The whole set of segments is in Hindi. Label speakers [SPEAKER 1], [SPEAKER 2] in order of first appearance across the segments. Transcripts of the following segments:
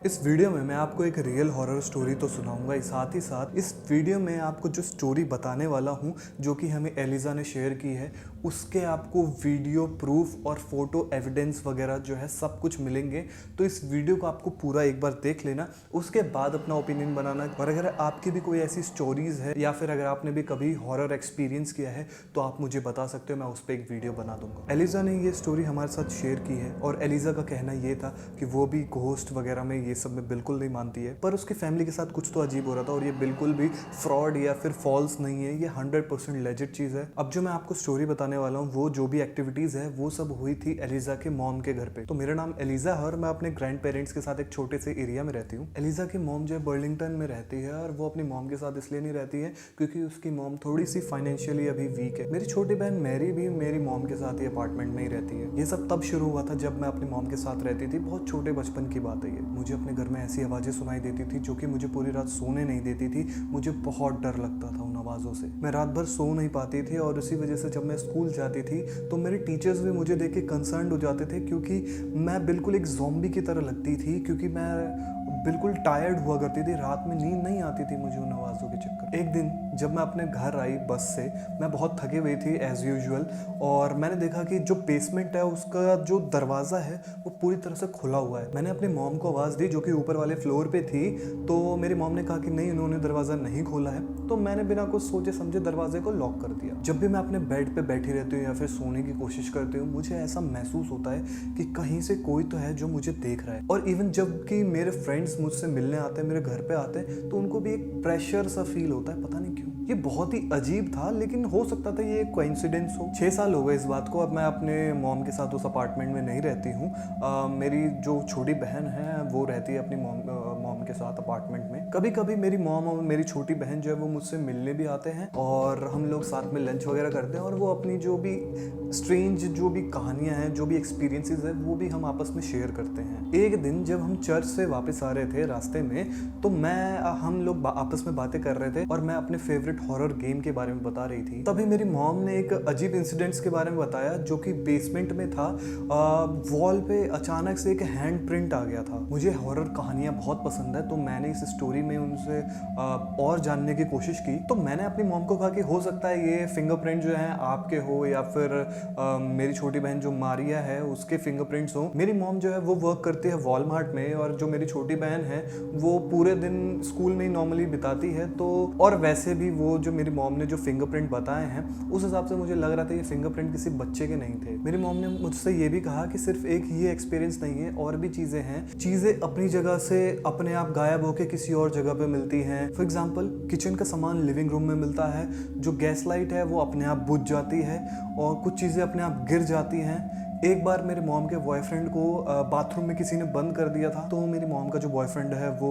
[SPEAKER 1] इस वीडियो में मैं आपको एक रियल हॉरर स्टोरी तो सुनाऊंगा, साथ ही साथ इस वीडियो में आपको जो स्टोरी बताने वाला हूं जो कि हमें एलिजा ने शेयर की है, उसके आपको वीडियो प्रूफ और फोटो एविडेंस वगैरह जो है सब कुछ मिलेंगे। तो इस वीडियो को आपको पूरा एक बार देख लेना, उसके बाद अपना ओपिनियन बनाना। और अगर आपकी भी कोई ऐसी स्टोरीज है या फिर अगर आपने भी कभी हॉरर एक्सपीरियंस किया है तो आप मुझे बता सकते हो, मैं उस पर एक वीडियो बना दूंगा। एलिजा ने ये स्टोरी हमारे साथ शेयर की है और एलिजा का कहना ये था कि वो भी घोस्ट वगैरह में ये सब में बिल्कुल नहीं मानती है, पर उसकी फैमिली के साथ कुछ तो अजीब हो रहा था और ये बिल्कुल भी फ्रॉड या फिर फॉल्स नहीं है, ये 100% लेजिट चीज है। अब जो मैं आपको स्टोरी बताने वाला हूँ वो जो भी एक्टिविटीज है वो सब हुई थी एलिजा के मॉम के घर पे। तो मेरा नाम एलिजा है और मैं अपने ग्रैंड पेरेंट्स के साथ एक छोटे से एरिया में रहती हूँ। एलिजा की मॉम जो है बर्लिंगटन में रहती है और वो अपनी मॉम के साथ इसलिए नहीं रहती है क्योंकि उसकी मॉम थोड़ी सी फाइनेंशियली अभी वीक है। मेरी छोटी बहन मैरी भी मेरी मॉम के साथ ही अपार्टमेंट में ही रहती है। ये सब तब शुरू हुआ था जब मैं अपनी मॉम के साथ रहती थी, बहुत छोटे बचपन की बात है ये। मुझे अपने घर में ऐसी आवाजें सुनाई देती थी जो कि मुझे पूरी रात सोने नहीं देती थी। मुझे बहुत डर लगता था उन आवाज़ों से, मैं रात भर सो नहीं पाती थी और इसी वजह से जब मैं स्कूल जाती थी तो मेरे टीचर्स भी मुझे देख के कंसर्न हो जाते थे क्योंकि मैं बिल्कुल एक ज़ॉम्बी की तरह लगती थी, क्योंकि मैं बिल्कुल टायर्ड हुआ करती थी, रात में नींद नहीं आती थी मुझे उन आवाज़ों के चक्कर। एक दिन जब मैं अपने घर आई बस से, मैं बहुत थकी हुई थी एज यूजुअल, और मैंने देखा कि जो बेसमेंट है उसका जो दरवाज़ा है वो पूरी तरह से खुला हुआ है। मैंने अपनी मॉम को आवाज़ दी जो कि ऊपर वाले फ्लोर पे थी, तो मेरी मॉम ने कहा कि नहीं, उन्होंने दरवाज़ा नहीं खोला है। तो मैंने बिना कुछ सोचे समझे दरवाजे को लॉक कर दिया। जब भी मैं अपने बेड पे बैठी रहती हूँ या फिर सोने की कोशिश करती हूँ, मुझे ऐसा महसूस होता है कि कहीं से कोई तो है जो मुझे देख रहा है। और इवन जब कि मेरे फ्रेंड्स मुझसे मिलने आते हैं, मेरे घर पे आते हैं, तो उनको भी एक प्रेशर सा फील होता है, पता नहीं क्यों। ये बहुत ही अजीब था, लेकिन हो सकता था ये कोइंसिडेंस हो। 6 साल हो गए इस बात को। अब मैं अपने मॉम के साथ उस अपार्टमेंट में नहीं रहती हूँ। मेरी जो छोटी बहन है वो रहती है अपनी मॉम के साथ अपार्टमेंट में। कभी कभी मेरी मॉम और मेरी छोटी बहन जो है वो मुझसे मिलने भी आते हैं और हम लोग साथ में लंच वगैरह करते हैं, और वो अपनी जो भी स्ट्रेंज जो भी कहानियां हैं, जो भी एक्सपीरियंसेस है, वो भी हम आपस में शेयर करते हैं। एक दिन जब हम चर्च से वापस आ रहे थे रास्ते में, तो हम लोग आपस में बातें कर रहे थे और मैं अपने फेवरेट हॉरर गेम के बारे में बता रही थी। तभी मेरी मॉम ने एक अजीब इंसिडेंट्स के बारे में बताया जो कि बेसमेंट में था। वॉल पे अचानक से एक हैंड प्रिंट आ गया था। मुझे हॉरर कहानियां बहुत पसंद है, तो मैंने इस स्टोरी में उनसे और जानने की कोशिश की। तो मैंने अपनी मॉम को कहा कि हो सकता है ये फिंगरप्रिंट जो है आपके हो या फिर मेरी छोटी बहन जो मारिया है उसके फिंगरप्रिंट्स हो। मेरी मॉम जो है वो वर्क करती है वॉलमार्ट में, और जो मेरी छोटी बहन है वो पूरे दिन स्कूल में ही नॉर्मली बिताती है। तो और वैसे भी वो जो मेरी मॉम ने जो फिंगरप्रिंट बताए हैं उस हिसाब से मुझे लग रहा था ये फिंगरप्रिंट किसी बच्चे के नहीं थे। मेरी मॉम ने मुझसे ये भी कहा कि सिर्फ एक ही एक्सपीरियंस नहीं है, और भी चीजें हैं। चीजें अपनी जगह से अपने आप गायब होकर किसी और जगह पे मिलती हैं। फॉर एग्जाम्पल किचन का सामान लिविंग रूम में मिलता है, जो गैस लाइट है वो अपने आप बुझ जाती है, और कुछ चीजें अपने आप गिर जाती हैं। एक बार मेरे मॉम के बॉयफ्रेंड को बाथरूम में किसी ने बंद कर दिया था, तो मेरी मॉम का जो बॉयफ्रेंड है वो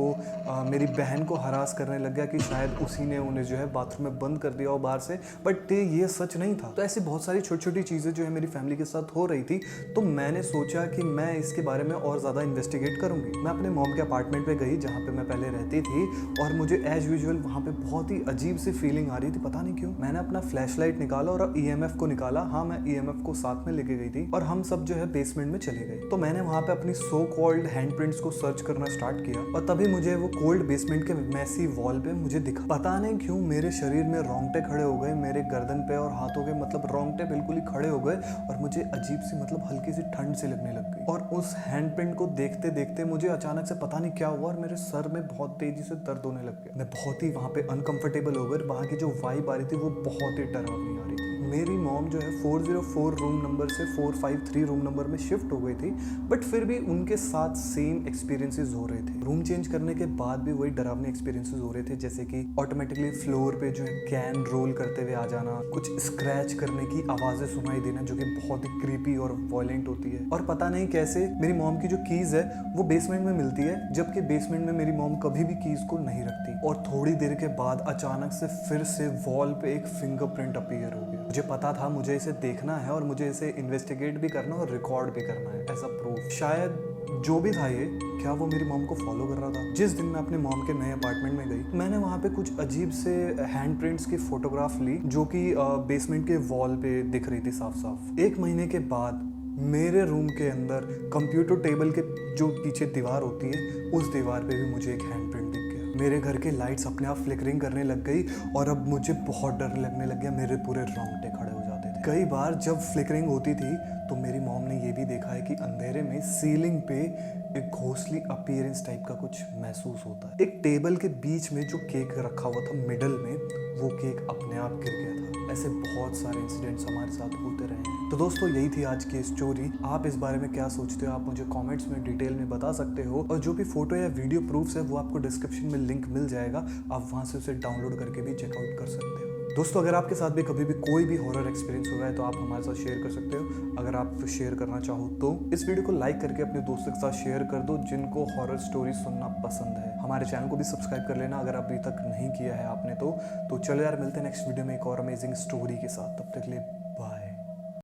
[SPEAKER 1] मेरी बहन को हरास करने लग गया कि शायद उसी ने उन्हें जो है बाथरूम में बंद कर दिया हो बाहर से, बट ये सच नहीं था। तो ऐसी बहुत सारी छोटी छोटी चीज़ें जो है मेरी फैमिली के साथ हो रही थी, तो मैंने सोचा कि मैं इसके बारे में और ज़्यादा इन्वेस्टिगेट करूँगी। मैं अपने मॉम के अपार्टमेंट पे गई जहाँ पे मैं पहले रहती थी, और मुझे एज यूजुअल वहाँ पे बहुत ही अजीब सी फीलिंग आ रही थी, पता नहीं क्यों। मैंने अपना फ्लैश लाइट निकाला और EMF को निकाला। हाँ, मैं EMF को साथ में लेके गई थी और हम सब जो है बेसमेंट में चले गए। तो मैंने वहाँ पे अपनी सो कॉल्ड हैंडप्रिंट्स को सर्च करना स्टार्ट किया, और तभी मुझे वो कोल्ड बेसमेंट के मैसी वॉल पे मुझे दिखा। पता नहीं क्यों मेरे शरीर में रोंगटे खड़े हो गए, मेरे गर्दन पे और हाथों के मतलब रोंगटे बिल्कुल ही खड़े हो गए, और मुझे अजीब सी मतलब हल्की सी ठंड सी लगने लग गई। और उस हैंडप्रिंट को देखते देखते मुझे अचानक से पता नहीं क्या हुआ और मेरे सर में बहुत तेजी से दर्द होने लग गया। मैं बहुत ही वहाँ पे अनकंफर्टेबल हो गया। वहाँ की जो वाइब आ रही थी वो बहुत ही डरावनी आ रही थी। मेरी मॉम जो है 404 रूम नंबर से 453 रूम नंबर में शिफ्ट हो गई थी, बट फिर भी उनके साथ सेम एक्सपीरियंसेस हो रहे थे। रूम चेंज करने के बाद भी वही डरावने एक्सपीरियंसेस हो रहे थे, जैसे कि ऑटोमेटिकली फ्लोर पे जो है कैन रोल करते हुए आ जाना, कुछ स्क्रैच करने की आवाजें सुनाई देना जो कि बहुत ही क्रीपी और वॉयलेंट होती है। और पता नहीं कैसे मेरी मॉम की जो कीज है वो बेसमेंट में मिलती है, जबकि बेसमेंट में मेरी मॉम कभी भी कीज को नहीं रखती। और थोड़ी देर के बाद अचानक से फिर से वॉल पे एक फिंगरप्रिंट अपीयर हो गया। मुझे पता था मुझे इसे देखना है और मुझे इसे इन्वेस्टिगेट भी करना और रिकॉर्ड भी करना है एज अ प्रूफ। शायद जो भी था ये, क्या वो मेरी मॉम को फॉलो कर रहा था? जिस दिन मैं अपने मॉम के नए अपार्टमेंट में गई, मैंने वहाँ पे कुछ अजीब से हैंड प्रिंट्स की फोटोग्राफ ली जो कि बेसमेंट के वॉल पे दिख रही थी साफ साफ। 1 महीने के बाद मेरे रूम के अंदर कंप्यूटर टेबल के जो पीछे दीवार होती है उस दीवार पे भी मुझे एक हैंडप्रिंट दिख गया। मेरे घर के लाइट्स अपने आप फ्लिकरिंग करने लग गई और अब मुझे बहुत डर लगने लग गया। मेरे पूरे रोंगटे खड़े हो जाते थे। कई बार जब फ्लिकरिंग होती थी तो मेरी मॉम ने ये भी देखा है कि अंधेरे में सीलिंग पे एक घोंसली अपीयरेंस टाइप का कुछ महसूस होता है। एक टेबल के बीच में जो केक रखा हुआ था मिडल में, वो केक अपने आप गिर गया था। ऐसे बहुत सारे इंसिडेंट्स हमारे साथ होते रहे हैं। तो दोस्तों यही थी आज की स्टोरी। आप इस बारे में क्या सोचते हो, आप मुझे कमेंट्स में डिटेल में बता सकते हो। और जो भी फोटो या वीडियो प्रूफ्स है वो आपको डिस्क्रिप्शन में लिंक मिल जाएगा, आप वहां से उसे डाउनलोड करके भी चेकआउट कर सकते हो। दोस्तों अगर आपके साथ भी कभी भी कोई भी हॉरर एक्सपीरियंस हो रहा है तो आप हमारे साथ शेयर कर सकते हो। अगर आप शेयर करना चाहो तो इस वीडियो को लाइक करके अपने दोस्तों के साथ शेयर कर दो जिनको हॉरर स्टोरी सुनना पसंद है। हमारे चैनल को भी सब्सक्राइब कर लेना अगर अभी तक नहीं किया है आपने तो चलो यार, मिलते हैं नेक्स्ट वीडियो में एक और अमेजिंग स्टोरी के साथ। तब तक के लिए